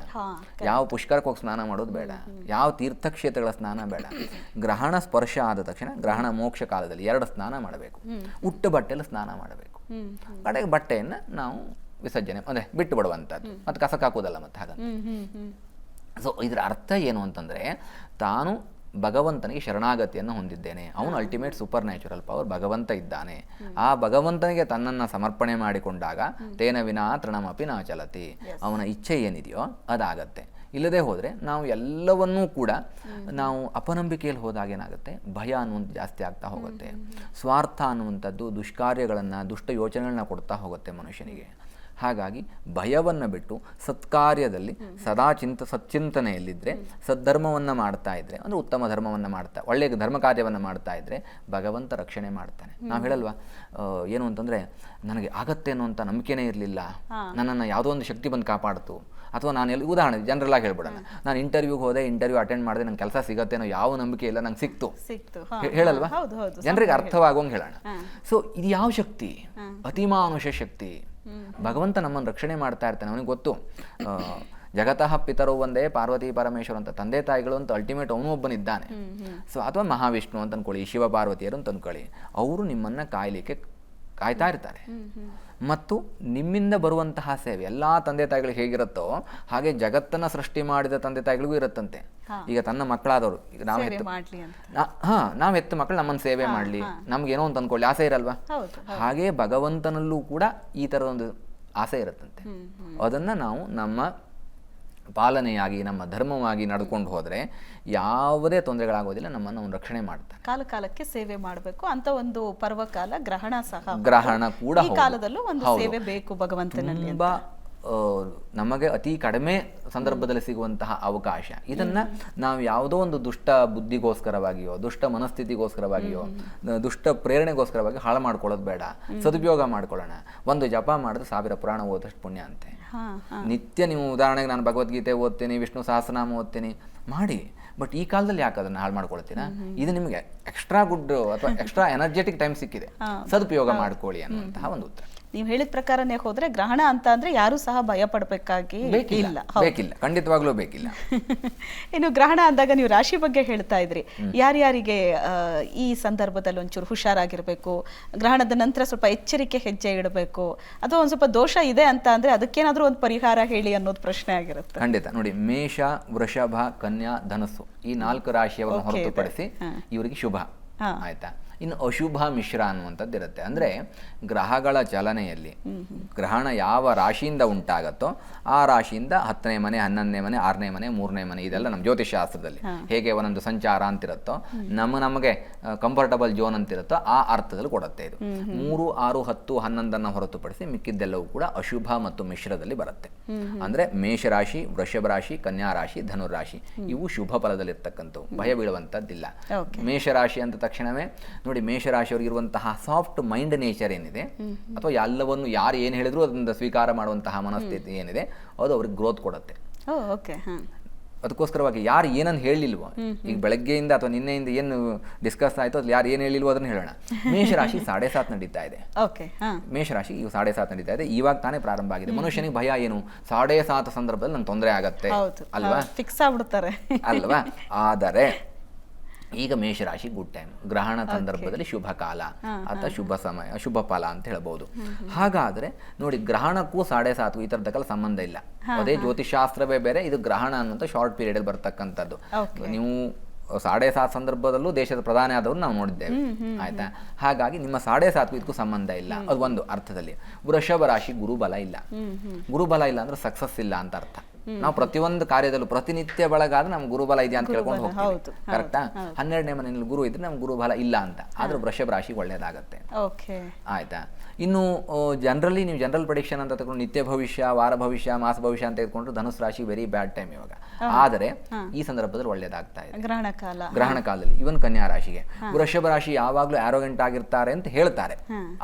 ಯಾವ ಪುಷ್ಕರಕ್ಕೆ ಹೋಗಿ ಸ್ನಾನ ಮಾಡೋದು ಬೇಡ, ಯಾವ ತೀರ್ಥಕ್ಷೇತ್ರಗಳ ಸ್ನಾನ ಬೇಡ. ಗ್ರಹಣ ಸ್ಪರ್ಶ ಆದ ತಕ್ಷಣ ಗ್ರಹಣ ಮೋಕ್ಷ ಕಾಲದಲ್ಲಿ 2 ಸ್ನಾನ ಮಾಡಬೇಕು. ಉಟ್ಟ ಬಟ್ಟೆಯಲ್ಲಿ ಸ್ನಾನ ಮಾಡಬೇಕು. ಕಡೆಗೆ ಬಟ್ಟೆಯನ್ನು ನಾವು ವಿಸರ್ಜನೆ ಅಂದರೆ ಬಿಟ್ಟು ಬಿಡುವಂಥದ್ದು, ಮತ್ತು ಕಸಕ್ಕೆ ಹಾಕೋದಲ್ಲ ಮತ್ತೆ ಹಾಗಂತ. ಸೊ ಇದರ ಅರ್ಥ ಏನು ಅಂತಂದರೆ, ತಾನು ಭಗವಂತನಿಗೆ ಶರಣಾಗತಿಯನ್ನು ಹೊಂದಿದ್ದೇನೆ, ಅವನು ಅಲ್ಟಿಮೇಟ್ ಸೂಪರ್ ನ್ಯಾಚುರಲ್ ಪವರ್ ಭಗವಂತ ಇದ್ದಾನೆ. ಆ ಭಗವಂತನಿಗೆ ತನ್ನನ್ನು ಸಮರ್ಪಣೆ ಮಾಡಿಕೊಂಡಾಗ ತೇನ ವಿನಾ ತೃಣಮಪಿ ನಾ ಚಲತಿ, ಅವನ ಇಚ್ಛೆ ಏನಿದೆಯೋ ಅದಾಗತ್ತೆ. ಇಲ್ಲದೆ ಹೋದರೆ ನಾವು ಎಲ್ಲವನ್ನೂ ಕೂಡ ನಾವು ಅಪನಂಬಿಕೆಯಲ್ಲಿ ಹೋದಾಗ ಏನಾಗುತ್ತೆ, ಭಯ ಅನ್ನುವಂಥದ್ದು ಜಾಸ್ತಿ ಆಗ್ತಾ ಹೋಗುತ್ತೆ. ಸ್ವಾರ್ಥ ಅನ್ನುವಂಥದ್ದು ದುಷ್ಕಾರ್ಯಗಳನ್ನು, ದುಷ್ಟ ಯೋಚನೆಗಳನ್ನ ಕೊಡ್ತಾ ಹೋಗುತ್ತೆ ಮನುಷ್ಯನಿಗೆ. ಹಾಗಾಗಿ ಭಯವನ್ನು ಬಿಟ್ಟು ಸತ್ಕಾರ್ಯದಲ್ಲಿ ಸದಾ ಸಚ್ಚಿಂತನೆಯಲ್ಲಿದ್ದರೆ, ಸದ್ಧರ್ಮವನ್ನು ಮಾಡ್ತಾ ಇದ್ದರೆ, ಅಂದರೆ ಉತ್ತಮ ಧರ್ಮವನ್ನು ಮಾಡ್ತಾ, ಒಳ್ಳೆಯ ಧರ್ಮ ಕಾರ್ಯವನ್ನು ಮಾಡ್ತಾ ಇದ್ದರೆ ಭಗವಂತ ರಕ್ಷಣೆ ಮಾಡ್ತಾನೆ. ನಾವು ಹೇಳಲ್ವಾ, ಏನು ಅಂತಂದರೆ, ನನಗೆ ಆಗತ್ತೆ ಅನ್ನೋಂಥ ನಂಬಿಕೆನೇ ಇರಲಿಲ್ಲ, ನನ್ನನ್ನು ಯಾವುದೋ ಒಂದು ಶಕ್ತಿ ಬಂದು ಕಾಪಾಡ್ತು. ಅಥವಾ ನಾನು ಉದಾಹರಣೆ ಜನರಲ್ಲಾಗಿ ಹೇಳ್ಬಿಡೋಣ, ನಾನು ಇಂಟರ್ವ್ಯೂಗೆ ಹೋದೆ, ಇಂಟರ್ವ್ಯೂ ಅಟೆಂಡ್ ಮಾಡಿದೆ, ನಂಗೆ ಕೆಲಸ ಸಿಗತ್ತೆ ಅನ್ನೋ ಯಾವ ನಂಬಿಕೆ ಇಲ್ಲ, ನಂಗೆ ಸಿಕ್ತು ಹೇಳಲ್ವಾ, ಜನರಿಗೆ ಅರ್ಥವಾಗೋಂಗೆ ಹೇಳೋಣ. ಸೊ ಇದು ಯಾವ ಶಕ್ತಿ? ಅತಿಮಾನುಷ ಶಕ್ತಿ. ಭಗವಂತ ನಮ್ಮನ್ನು ರಕ್ಷಣೆ ಮಾಡ್ತಾ ಇರ್ತಾನೆ. ಅವನಿಗೆ ಗೊತ್ತು, ಜಗತಃ ಪಿತರು ಒಂದೇ ಪಾರ್ವತಿ ಪರಮೇಶ್ವರ ಅಂತ ತಂದೆ ತಾಯಿಗಳು ಅಂತ ಅಲ್ಟಿಮೇಟ್ ಅವನು ಒಬ್ಬನಿದ್ದಾನೆ. ಸೊ ಅಥವಾ ಮಹಾವಿಷ್ಣು ಅಂತ ಅನ್ಕೊಳ್ಳಿ, ಶಿವ ಪಾರ್ವತಿಯರು ಅಂತ ಅನ್ಕೊಳ್ಳಿ, ಅವರು ನಿಮ್ಮನ್ನು ಕಾಯ್ತಾ ಇರ್ತಾರೆ. ಮತ್ತು ನಿಮ್ಮಿಂದ ಬರುವಂತಹ ಸೇವೆ ಎಲ್ಲ ತಂದೆ ತಾಯಿಗಳಿಗೆ ಹೇಗಿರುತ್ತೋ ಹಾಗೆ ಜಗತ್ತನ್ನು ಸೃಷ್ಟಿ ಮಾಡಿದ ತಂದೆ ತಾಯಿಗಳಿಗೂ ಇರುತ್ತಂತೆ. ಈಗ ತನ್ನ ಮಕ್ಕಳಾದವರು, ಈಗ ನಾವು ಹೆತ್ತ ಮಕ್ಕಳು ನಮ್ಮನ್ನು ಸೇವೆ ಮಾಡಲಿ, ನಮ್ಗೇನೋ ಅಂತ ಅನ್ಕೊಳ್ಳಿ ಆಸೆ ಇರಲ್ವಾ? ಹಾಗೆ ಭಗವಂತನಲ್ಲೂ ಕೂಡ ಈ ಥರದೊಂದು ಆಸೆ ಇರುತ್ತಂತೆ. ಅದನ್ನು ನಾವು ನಮ್ಮ ಪಾಲನೆಯಾಗಿ, ನಮ್ಮ ಧರ್ಮವಾಗಿ ನಡ್ಕೊಂಡು ಹೋದರೆ ಯಾವುದೇ ತೊಂದರೆಗಳಾಗೋದಿಲ್ಲ, ನಮ್ಮನ್ನು ಅವನು ರಕ್ಷಣೆ ಮಾಡ್ತಾನೆ. ಕಾಲಕ್ಕೆ ಸೇವೆ ಮಾಡಬೇಕು ಅಂತ ಒಂದು ಪರ್ವಕಾಲ, ಗ್ರಹಣ ಸಹ, ಗ್ರಹಣ ಕೂಡ ಈ ಕಾಲದಲ್ಲೂ ಒಂದು ಸೇವೆ ಬೇಕು ಭಗವಂತನಲ್ಲಿ. ತುಂಬ ನಮಗೆ ಅತಿ ಕಡಿಮೆ ಸಂದರ್ಭದಲ್ಲಿ ಸಿಗುವಂತಹ ಅವಕಾಶ. ಇದನ್ನು ನಾವು ಯಾವುದೋ ಒಂದು ದುಷ್ಟ ಬುದ್ಧಿಗೋಸ್ಕರವಾಗಿಯೋ, ದುಷ್ಟ ಮನಸ್ಥಿತಿಗೋಸ್ಕರವಾಗಿಯೋ, ದುಷ್ಟ ಪ್ರೇರಣೆಗೋಸ್ಕರವಾಗಿ ಹಾಳು ಮಾಡ್ಕೊಳ್ಳೋದು ಬೇಡ, ಸದುಪಯೋಗ ಮಾಡ್ಕೊಳ್ಳೋಣ. ಒಂದು ಜಪ ಮಾಡಿದ್ರೆ 1000 ಪುರಾಣ ಓದಷ್ಟು ಪುಣ್ಯ ಅಂತೆ. ನಿತ್ಯ ನೀವು ಉದಾಹರಣೆಗೆ ನಾನು ಭಗವದ್ಗೀತೆ ಓದ್ತೀನಿ, ವಿಷ್ಣು ಸಹಸ್ರನಾಮ ಓದ್ತೀನಿ, ಮಾಡಿ. ಬಟ್ ಈ ಕಾಲದಲ್ಲಿ ಯಾಕೆ ಅದನ್ನು ಹಾಳು ಮಾಡ್ಕೊಳ್ತೀರಾ? ಇದು ನಿಮಗೆ ಎಕ್ಸ್ಟ್ರಾ ಗುಡ್ ಅಥವಾ ಎಕ್ಸ್ಟ್ರಾ ಎನರ್ಜೆಟಿಕ್ ಟೈಮ್ ಸಿಕ್ಕಿದೆ, ಸದುಪಯೋಗ ಮಾಡ್ಕೊಳ್ಳಿ ಅನ್ನುವಂತಹ ಒಂದು ಉತ್ತರ. ನೀವು ಹೇಳಿದ ಪ್ರಕಾರನೇ ಹೋದ್ರೆ ಗ್ರಹಣ ಅಂತ ಅಂದ್ರೆ ಯಾರು ಸಹ ಭಯ ಪಡಬೇಕಾಗಿ ಬೇಕಿಲ್ಲ, ಖಂಡಿತವಾಗ್ಲೂ ಬೇಕಿಲ್ಲ. ಇನ್ನು ಗ್ರಹಣ ಅಂದಾಗ ನೀವು ರಾಶಿ ಬಗ್ಗೆ ಹೇಳ್ತಾ ಇದ್ರಿ, ಯಾರ್ಯಾರಿಗೆ ಈ ಸಂದರ್ಭದಲ್ಲಿ ಒಂಚೂರು ಹುಷಾರಾಗಿರ್ಬೇಕು, ಗ್ರಹಣದ ನಂತರ ಸ್ವಲ್ಪ ಎಚ್ಚರಿಕೆ ಹೆಜ್ಜೆ ಇಡಬೇಕು, ಅಥವಾ ಒಂದ್ ಸ್ವಲ್ಪ ದೋಷ ಇದೆ ಅಂತ ಅಂದ್ರೆ ಅದಕ್ಕೇನಾದ್ರೂ ಒಂದು ಪರಿಹಾರ ಹೇಳಿ ಅನ್ನೋದು ಪ್ರಶ್ನೆ ಆಗಿರುತ್ತೆ. ಖಂಡಿತ. ನೋಡಿ, ಮೇಷ, ವೃಷಭ, ಕನ್ಯಾ, ಧನಸ್ಸು ಈ 4 ರಾಶಿಯವರನ್ನು ಹೊರತುಪಡಿಸಿ ಇವರಿಗೆ ಶುಭ. ಆಯ್ತಾ? ಇನ್ನು ಅಶುಭ ಮಿಶ್ರ ಅನ್ನುವಂಥದ್ದು ಇರುತ್ತೆ. ಅಂದರೆ ಗ್ರಹಗಳ ಚಲನೆಯಲ್ಲಿ ಗ್ರಹಣ ಯಾವ ರಾಶಿಯಿಂದ ಉಂಟಾಗತ್ತೋ ಆ ರಾಶಿಯಿಂದ 10ನೇ ಮನೆ, 11ನೇ ಮನೆ, 6ನೇ ಮನೆ, 3ನೇ ಮನೆ, ಇದೆಲ್ಲ ನಮ್ಮ ಜ್ಯೋತಿಷಾಸ್ತ್ರದಲ್ಲಿ ಹೇಗೆ ಒಂದೊಂದು ಸಂಚಾರ ಅಂತಿರುತ್ತೋ, ನಮಗೆ ಕಂಫರ್ಟಬಲ್ ಝೋನ್ ಅಂತಿರುತ್ತೋ ಆ ಅರ್ಥದಲ್ಲಿ ಕೊಡುತ್ತೆ. ಇದು 3, 6, 10, 11 ಹೊರತುಪಡಿಸಿ ಮಿಕ್ಕಿದ್ದೆಲ್ಲವೂ ಕೂಡ ಅಶುಭ ಮತ್ತು ಮಿಶ್ರದಲ್ಲಿ ಬರುತ್ತೆ. ಅಂದರೆ ಮೇಷರಾಶಿ, ವೃಷಭ ರಾಶಿ, ಕನ್ಯಾ ರಾಶಿ, ಧನುರಾಶಿ ಇವು ಶುಭ ಫಲದಲ್ಲಿರ್ತಕ್ಕಂಥವು, ಭಯ ಬೀಳುವಂಥದ್ದಿಲ್ಲ. ಮೇಷರಾಶಿ ಅಂದ ತಕ್ಷಣವೇ ನೋಡಿ, ಮೇಷರಾಶಿಯವ್ರಿಗೆ ಇರುವಂತಹ ಸಾಫ್ಟ್ ಮೈಂಡ್ ನೇಚರ್ ಏನಿದೆ, ಅಥವಾ ಎಲ್ಲವನ್ನು ಯಾರು ಏನು ಹೇಳಿದ್ರು ಅದನ್ನ ಸ್ವೀಕಾರ ಮಾಡುವಂತಹ ಮನಸ್ಥಿತಿ ಏನಿದೆ, ಅದು ಅವ್ರಿಗೆ ಗ್ರೋತ್ ಕೊಡುತ್ತೆ. ಅದಕ್ಕೋಸ್ಕರವಾಗಿ ಯಾರು ಏನನ್ನು ಹೇಳಿಲ್ವೋ, ಈಗ ಬೆಳಗ್ಗೆಯಿಂದ ಅಥವಾ ನಿನ್ನೆಯಿಂದ ಏನು ಡಿಸ್ಕಸ್ ಆಯಿತು ಅದ್ರಲ್ಲಿ ಯಾರು ಏನು ಹೇಳಿಲ್ವೋ ಅದನ್ನು ಹೇಳೋಣ. ಮೇಷರಾಶಿ 7:30 ನಡೀತಾ ಇದೆ. ಮೇಷರಾಶಿ ಇವು 7:30 ನಡೀತಾ ಇದೆ, ಇವಾಗ ತಾನೇ ಪ್ರಾರಂಭ ಆಗಿದೆ. ಮನುಷ್ಯನಿಗೆ ಭಯ ಏನು, 7:30 ಸಂದರ್ಭದಲ್ಲಿ ನಂಗೆ ತೊಂದರೆ ಆಗತ್ತೆ ಅಲ್ವಾ, ಫಿಕ್ಸ್ ಆಗ್ಬಿಡ್ತಾರೆ ಅಲ್ವಾ. ಆದರೆ ಈಗ ಮೇಷರಾಶಿ ಗುಡ್ ಟೈಮ್, ಗ್ರಹಣ ಸಂದರ್ಭದಲ್ಲಿ ಶುಭ ಕಾಲ ಅಥವಾ ಶುಭ ಸಮಯ, ಶುಭ ಫಲ ಅಂತ ಹೇಳ್ಬೋದು. ಹಾಗಾದ್ರೆ ನೋಡಿ, ಗ್ರಹಣಕ್ಕೂ 7:30 ಈ ಥರದಕ್ಕೆಲ್ಲ ಸಂಬಂಧ ಇಲ್ಲ. ಅದೇ ಜ್ಯೋತಿಷಾಸ್ತ್ರವೇ ಬೇರೆ, ಇದು ಗ್ರಹಣ ಅನ್ನುವಂಥ ಶಾರ್ಟ್ ಪೀರಿಯಡ್ ಅಲ್ಲಿ ಬರ್ತಕ್ಕಂಥದ್ದು. ನೀವು 7:30 ಸಂದರ್ಭದಲ್ಲೂ ದೇಶದ ಪ್ರಧಾನಿ ಆದವರು ನಾವು ನೋಡಿದ್ದೇವೆ. ಆಯ್ತಾ? ಹಾಗಾಗಿ ನಿಮ್ಮ 7:30 ಇದಕ್ಕೂ ಸಂಬಂಧ ಇಲ್ಲ, ಅದು ಒಂದು ಅರ್ಥದಲ್ಲಿ. ವೃಷಭ ರಾಶಿ ಗುರುಬಲ ಇಲ್ಲ. ಗುರುಬಲ ಇಲ್ಲ ಅಂದ್ರೆ ಸಕ್ಸಸ್ ಇಲ್ಲ ಅಂತ ಅರ್ಥ. ನಾವು ಪ್ರತಿಯೊಂದು ಕಾರ್ಯದಲ್ಲೂ ಪ್ರತಿನಿತ್ಯ ಬೆಳಗಾದ್ರೆ ನಮ್ಗೆ ಗುರುಬಲ ಇದೆ ಅಂತ ಕೇಳ್ಕೊಂಡು ಹೋಗ್ತೀವಿ, ಕರೆಕ್ಟಾ? 12ನೇ ಮನೆಯಲ್ಲಿ ಗುರು ಇದ್ರೆ ನಮ್ಗೆ ಗುರುಬಲ ಇಲ್ಲ ಅಂತ, ಆದ್ರೂ ವೃಷಭ ರಾಶಿಗೆ ಒಳ್ಳೇದಾಗತ್ತೆ. ಆಯ್ತಾ? ಇನ್ನು ಜನರಲಿ ನೀವು ಜನರಲ್ ಪ್ರೆಡಿಕ್ಷನ್ ಅಂತ ತಗೊಂಡು ನಿತ್ಯ ಭವಿಷ್ಯ, ವಾರ ಭವಿಷ್ಯ, ಮಾಸ ಭವಿಷ್ಯ ಅಂತ ತೆಗೆದುಕೊಂಡ್ರೆ ಧನುಸ್ ರಾಶಿ ವೆರಿ ಬ್ಯಾಡ್ ಟೈಮ್ ಇವಾಗ. ಆದರೆ ಈ ಸಂದರ್ಭದಲ್ಲಿ ಒಳ್ಳೇದಾಗ್ತಾ ಇದೆ ಗ್ರಹಣ ಕಾಲದಲ್ಲಿ. ಇವನ್ ಕನ್ಯಾ ರಾಶಿಗೆ ವೃಷಭ ರಾಶಿ ಯಾವಾಗ್ಲೂ ಆರೋಗೆಂಟ್ ಆಗಿರ್ತಾರೆ ಅಂತ ಹೇಳ್ತಾರೆ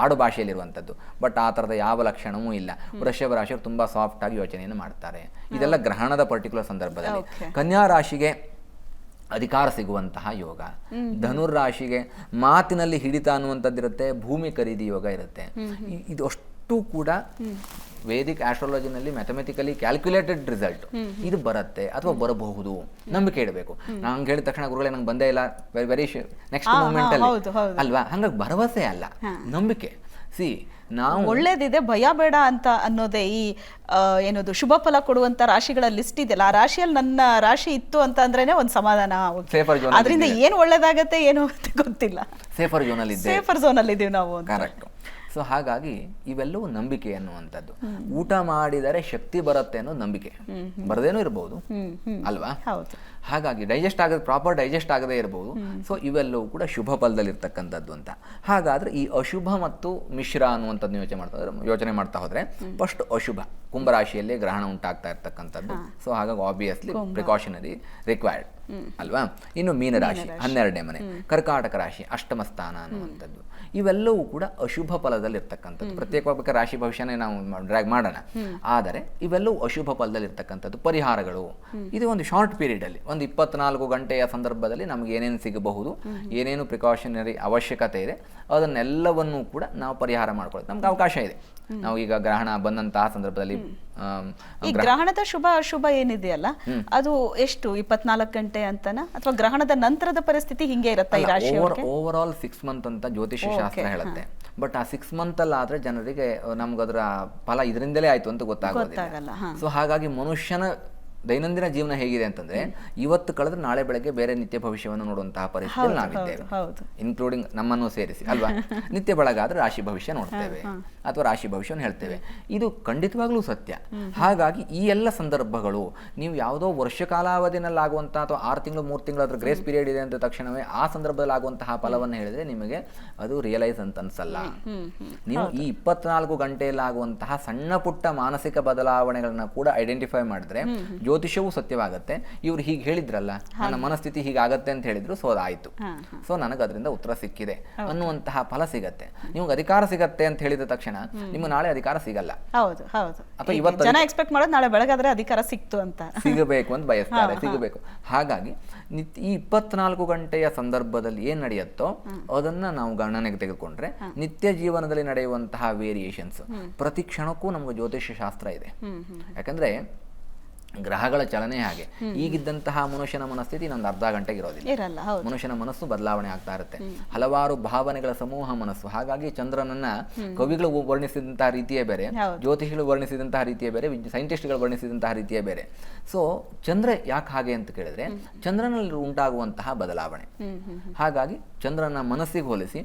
ಆಡು ಭಾಷೆಯಲ್ಲಿರುವಂತದ್ದು, ಬಟ್ ಆ ತರದ ಯಾವ ಲಕ್ಷಣವೂ ಇಲ್ಲ. ವೃಷಭ ರಾಶಿಯವರು ತುಂಬಾ ಸಾಫ್ಟ್ ಆಗಿ ಯೋಚನೆಯನ್ನು ಮಾಡ್ತಾರೆ. ಇದೆಲ್ಲ ಗ್ರಹಣದ ಪರ್ಟಿಕ್ಯುಲರ್ ಸಂದರ್ಭದಲ್ಲಿ. ಕನ್ಯಾ ರಾಶಿಗೆ ಅಧಿಕಾರ ಸಿಗುವಂತಹ ಯೋಗ, ಧನುರ್ರಾಶಿಗೆ ಮಾತಿನಲ್ಲಿ ಹಿಡಿತ ಅನ್ನುವಂಥದ್ದಿರುತ್ತೆ, ಭೂಮಿ ಖರೀದಿ ಯೋಗ ಇರುತ್ತೆ. ಇದು ಅಷ್ಟು ಕೂಡ ವೇದಿಕ್ ಆಸ್ಟ್ರಾಲಜಿನಲ್ಲಿ ಮ್ಯಾಥಮೆಟಿಕಲಿ ಕ್ಯಾಲ್ಕುಲೇಟೆಡ್ ರಿಸಲ್ಟ್ ಇದು ಬರುತ್ತೆ ಅಥವಾ ಬರಬಹುದು, ನಂಬಿಕೆ ಇಡಬೇಕು. ನಾನು ಹೇಳಿದ ತಕ್ಷಣ ಗುರುಗಳೇ ನಂಗೆ ಬಂದೇ ಇಲ್ಲ ವೆರಿ ನೆಕ್ಸ್ಟ್ ಮೂಮೆಂಟ್ ಅಲ್ಲಿ ಅಲ್ವಾ, ಹಂಗಾಗಿ ಭರವಸೆ ಅಲ್ಲ, ನಂಬಿಕೆ. ನಾವು ಒಳ್ಳೇದಿದೆ ಭಯ ಬೇಡ ಅಂತ ಅನ್ನೋದೇ ಈ ಏನದು ಶುಭ ಫಲ ಕೊಡುವಂತ ರಾಶಿಗಳ ಲಿಸ್ಟ್ ಇದೆಯಲ್ಲ, ಆ ರಾಶಿಯಲ್ಲಿ ನನ್ನ ರಾಶಿ ಇತ್ತು ಅಂತ ಅಂದ್ರೇನೆ ಒಂದು ಸಮಾಧಾನ. ಅದರಿಂದ ಏನು ಒಳ್ಳೇದಾಗತ್ತೆ ಏನು ಅಂತ ಗೊತ್ತಿಲ್ಲ, ಸೇಫರ್ ಝೋನ್ ಅಲ್ಲಿ ಇದೀವಿ ನಾವು. ಕರೆಕ್ಟ್. ಸೊ ಹಾಗಾಗಿ ಇವೆಲ್ಲವೂ ನಂಬಿಕೆ ಅನ್ನುವಂಥದ್ದು. ಊಟ ಮಾಡಿದರೆ ಶಕ್ತಿ ಬರುತ್ತೆ ಅನ್ನೋ ನಂಬಿಕೆ, ಬರದೇನೂ ಇರಬಹುದು ಅಲ್ವಾ? ಹಾಗಾಗಿ ಪ್ರಾಪರ್ ಡೈಜೆಸ್ಟ್ ಆಗದೇ ಇರಬಹುದು. ಸೊ ಇವೆಲ್ಲವೂ ಕೂಡ ಶುಭ ಫಲದಲ್ಲಿ ಇರ್ತಕ್ಕಂಥದ್ದು ಅಂತ. ಹಾಗಾದ್ರೆ ಈ ಅಶುಭ ಮತ್ತು ಮಿಶ್ರ ಅನ್ನುವಂಥದ್ದು ಯೋಚನೆ ಮಾಡ್ತಾ ಹೋದ್ರೆ ಫಸ್ಟ್ ಅಶುಭ, ಕುಂಭರಾಶಿಯಲ್ಲಿ ಗ್ರಹಣ ಉಂಟಾಗ್ತಾ ಇರ್ತಕ್ಕಂಥದ್ದು. ಸೊ ಹಾಗಾಗಿ ಆಬ್ವಿಯಸ್ಲಿ ಪ್ರಿಕಾಷನರಿ ರಿಕ್ವೈರ್ಡ್ ಅಲ್ವಾ? ಇನ್ನು ಮೀನರಾಶಿ 12ನೇ ಮನೆ, ಕರ್ಕಾಟಕ ರಾಶಿ ಅಷ್ಟಮ ಸ್ಥಾನ ಅನ್ನುವಂಥದ್ದು. ಇವೆಲ್ಲವೂ ಕೂಡ ಅಶುಭ ಫಲದಲ್ಲಿ ಇರ್ತಕ್ಕಂಥದ್ದು. ಪ್ರತ್ಯೇಕವಾಗಿ ರಾಶಿ ಭವಿಷ್ಯನೇ ನಾವು ಡ್ರ್ಯಾಗ್ ಮಾಡೋಣ, ಆದರೆ ಇವೆಲ್ಲವೂ ಅಶುಭ ಫಲದಲ್ಲಿ ಇರ್ತಕ್ಕಂಥದ್ದು. ಪರಿಹಾರಗಳು ಇದು ಒಂದು ಶಾರ್ಟ್ ಪೀರಿಯಡ್ ಅಲ್ಲಿ, ಒಂದು 24 ಗಂಟೆಯ ಸಂದರ್ಭದಲ್ಲಿ ನಮ್ಗೆ ಏನೇನು ಸಿಗಬಹುದು, ಏನೇನು ಪ್ರಿಕಾಷನರಿ ಅವಶ್ಯಕತೆ ಇದೆ ಅದನ್ನೆಲ್ಲವನ್ನೂ ಕೂಡ ನಾವು ಪರಿಹಾರ ಮಾಡ್ಕೊಳ್ಳೋದು ನಮ್ಗೆ ಅವಕಾಶ ಇದೆ. ನಾವು ಈಗ ಗ್ರಹಣ ಬಂದಂತಹ ಸಂದರ್ಭದಲ್ಲಿ ಈ ಗ್ರಹಣದ ಶುಭ ಅಶುಭ ಏನಿದೆಯಲ್ಲ ಅದು ಎಷ್ಟು 24 ಗಂಟೆ ಅಂತನಾ ಅಥವಾ ಗ್ರಹಣದ ನಂತರದ ಪರಿಸ್ಥಿತಿ ಹಿಂಗೆ ಇರುತ್ತೆ? ಓವರ್ ಆಲ್ 6 ಮಂತ್ ಅಂತ ಜ್ಯೋತಿಷ್ಯ ಶಾಸ್ತ್ರ ಹೇಳುತ್ತೆ. ಬಟ್ ಆ 6 ಮಂತ್ ಅಲ್ಲಾದ್ರೆ ಜನರಿಗೆ ನಮ್ಗದ್ರ ಫಲ ಇದರಿಂದಲೇ ಆಯ್ತು ಅಂತ ಗೊತ್ತಾಗೋದಿಲ್ಲ. ಸೊ ಹಾಗಾಗಿ ಮನುಷ್ಯನ ದೈನಂದಿನ ಜೀವನ ಹೇಗಿದೆ ಅಂತಂದ್ರೆ ಇವತ್ತು ಕಳೆದ್ರೆ ನಾಳೆ ಬೆಳಗ್ಗೆ ಬೇರೆ ನಿತ್ಯ ಭವಿಷ್ಯವನ್ನು ನೋಡುವಂತಹ ಪರಿಸ್ಥಿತಿ ನಾವಿದ್ದೇವೆ, ಇನ್ಕ್ಲೂಡಿಂಗ್ ನಮ್ಮನ್ನು ಸೇರಿಸಿ ಅಲ್ವಾ? ನಿತ್ಯ ಬೆಳಗಾದ್ರೆ ರಾಶಿ ಭವಿಷ್ಯ ನೋಡ್ತೇವೆ ಅಥವಾ ರಾಶಿ ಭವಿಷ್ಯವನ್ನು ಹೇಳ್ತೇವೆ. ಇದು ಖಂಡಿತವಾಗ್ಲೂ ಸತ್ಯ. ಹಾಗಾಗಿ ಈ ಎಲ್ಲ ಸಂದರ್ಭಗಳು ನೀವು ಯಾವುದೋ ವರ್ಷ ಕಾಲಾವಧಿನಲ್ಲಿ ಆಗುವಂತಹ ಅಥವಾ 6 ತಿಂಗಳು 3 ತಿಂಗಳು ಅದ್ರ ಗ್ರೇಸ್ ಪೀರಿಯಡ್ ಇದೆ ಅಂತ ತಕ್ಷಣವೇ ಆ ಸಂದರ್ಭದಲ್ಲಿ ಆಗುವಂತಹ ಫಲವನ್ನು ಹೇಳಿದ್ರೆ ನಿಮಗೆ ಅದು ರಿಯಲೈಸ್ ಅಂತ ಅನ್ಸಲ್ಲ. ನೀವು ಈ 24 ಗಂಟೆಯಲ್ಲಿ ಆಗುವಂತಹ ಸಣ್ಣ ಪುಟ್ಟ ಮಾನಸಿಕ ಬದಲಾವಣೆಗಳನ್ನ ಕೂಡ ಐಡೆಂಟಿಫೈ ಮಾಡಿದ್ರೆ ಜ್ಯೋತಿಷವೂ ಸತ್ಯವಾಗತ್ತೆ. ಇವ್ರು ಹೀಗೆ ಹೇಳಿದ್ರಲ್ಲ, ನನ್ನ ಮನಸ್ಥಿತಿ ಹೀಗಾಗತ್ತೆ ಅಂತ ಹೇಳಿದ್ರು, ಸೊ ಅದಾಯ್ತು, ಸೊ ನನಗೆ ಅದರಿಂದ ಉತ್ತರ ಸಿಕ್ಕಿದೆ ಅನ್ನುವಂತಹ ಫಲ ಸಿಗತ್ತೆ. ನಿಮ್ಗೆ ಅಧಿಕಾರ ಸಿಗತ್ತೆ ಅಂತ ಹೇಳಿದ ತಕ್ಷಣ ನಿಮ್ಗೆ ನಾಳೆ ಅಧಿಕಾರ ಸಿಗಲ್ಲ. ಅಥವಾ ಇವತ್ತು ಜನ ಎಕ್ಸ್ಪೆಕ್ಟ್ ಮಾಡೋದು ನಾಳೆ ಬೆಳಗಾದ್ರೆ ಅಧಿಕಾರ ಸಿಕ್ತು ಅಂತ, ಸಿಗಬೇಕು ಅಂತ ಬಯಸ್ತಾರೆ, ಸಿಗಬೇಕು. ಹಾಗಾಗಿ ಈ 24 ಗಂಟೆಯ ಸಂದರ್ಭದಲ್ಲಿ ಏನ್ ನಡೆಯುತ್ತೋ ಅದನ್ನ ನಾವು ಗಣನೆಗೆ ತೆಗೆದುಕೊಂಡ್ರೆ ನಿತ್ಯ ಜೀವನದಲ್ಲಿ ನಡೆಯುವಂತಹ ವೇರಿಯೇಷನ್ಸ್ ಪ್ರತಿ ಕ್ಷಣಕ್ಕೂ ನಮ್ಗೆ ಜ್ಯೋತಿಷ್ಯ ಶಾಸ್ತ್ರ ಇದೆ. ಯಾಕಂದ್ರೆ ಗ್ರಹಗಳ ಚಲನೆ ಹಾಗೆ. ಈಗಿದ್ದಂತಹ ಮನುಷ್ಯನ ಮನಸ್ಥಿತಿ ಇನ್ನೊಂದು ಅರ್ಧ ಗಂಟೆಗೆ ಇರೋದಿಲ್ಲ. ಮನುಷ್ಯನ ಮನಸ್ಸು ಬದಲಾವಣೆ ಆಗ್ತಾ ಇರುತ್ತೆ, ಹಲವಾರು ಭಾವನೆಗಳ ಸಮೂಹ ಮನಸ್ಸು. ಹಾಗಾಗಿ ಚಂದ್ರನನ್ನ ಕವಿಗಳು ವರ್ಣಿಸಿದಂತಹ ರೀತಿಯೇ ಬೇರೆ, ಜ್ಯೋತಿಷಿಗಳು ವರ್ಣಿಸಿದಂತಹ ರೀತಿಯೇ ಬೇರೆ, ಸೈಂಟಿಸ್ಟ್ಗಳು ವರ್ಣಿಸಿದಂತಹ ರೀತಿಯೇ ಬೇರೆ. ಸೊ ಚಂದ್ರ ಯಾಕೆ ಹಾಗೆ ಅಂತ ಕೇಳಿದ್ರೆ ಚಂದ್ರನಲ್ಲಿ ಉಂಟಾಗುವಂತಹ ಬದಲಾವಣೆ. ಹಾಗಾಗಿ ಚಂದ್ರನ ಮನಸ್ಸಿಗೆ ಹೋಲಿಸಿ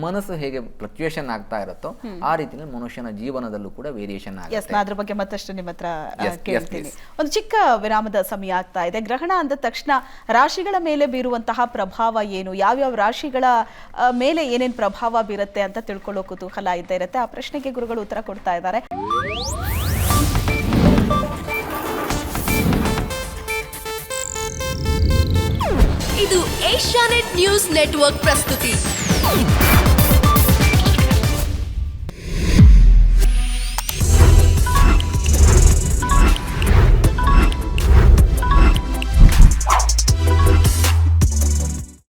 ಮನಸ್ಸು ಹೇಗೆ ಫ್ಲಕ್ಚುಯೇಷನ್ ಆಗ್ತಾ ಇರುತ್ತೋ ಆ ರೀತಿಯಲ್ಲಿ ಮನುಷ್ಯನ ಜೀವನದಲ್ಲೂ ಕೂಡ ವೇರಿಯೇಷನ್ ಆಗುತ್ತೆ. ಅದ್ರ ಬಗ್ಗೆ ಮತ್ತಷ್ಟು ನಿಮ್ಮ ಹತ್ರ ಕೇಳ್ತೀನಿ. ಒಂದು ಚಿಕ್ಕ ವಿರಾಮದ ಸಮಯ ಆಗ್ತಾ ಇದೆ. ಗ್ರಹಣ ಅಂದ ತಕ್ಷಣ ರಾಶಿಗಳ ಮೇಲೆ ಬೀರುವಂತಹ ಪ್ರಭಾವ ಏನು, ಯಾವ್ಯಾವ ರಾಶಿಗಳ ಮೇಲೆ ಏನೇನು ಪ್ರಭಾವ ಬೀರುತ್ತೆ ಅಂತ ತಿಳ್ಕೊಳ್ಳೋ ಕುತೂಹಲ ಇದ್ದೇ ಇರುತ್ತೆ. ಆ ಪ್ರಶ್ನೆಗೆ ಗುರುಗಳು ಉತ್ತರ ಕೊಡ್ತಾ ಇದ್ದಾರೆ. ಇದು ಏಷ್ಯಾನೆಟ್ ನ್ಯೂಸ್ ನೆಟ್ವರ್ಕ್ ಪ್ರಸ್ತುತಿ.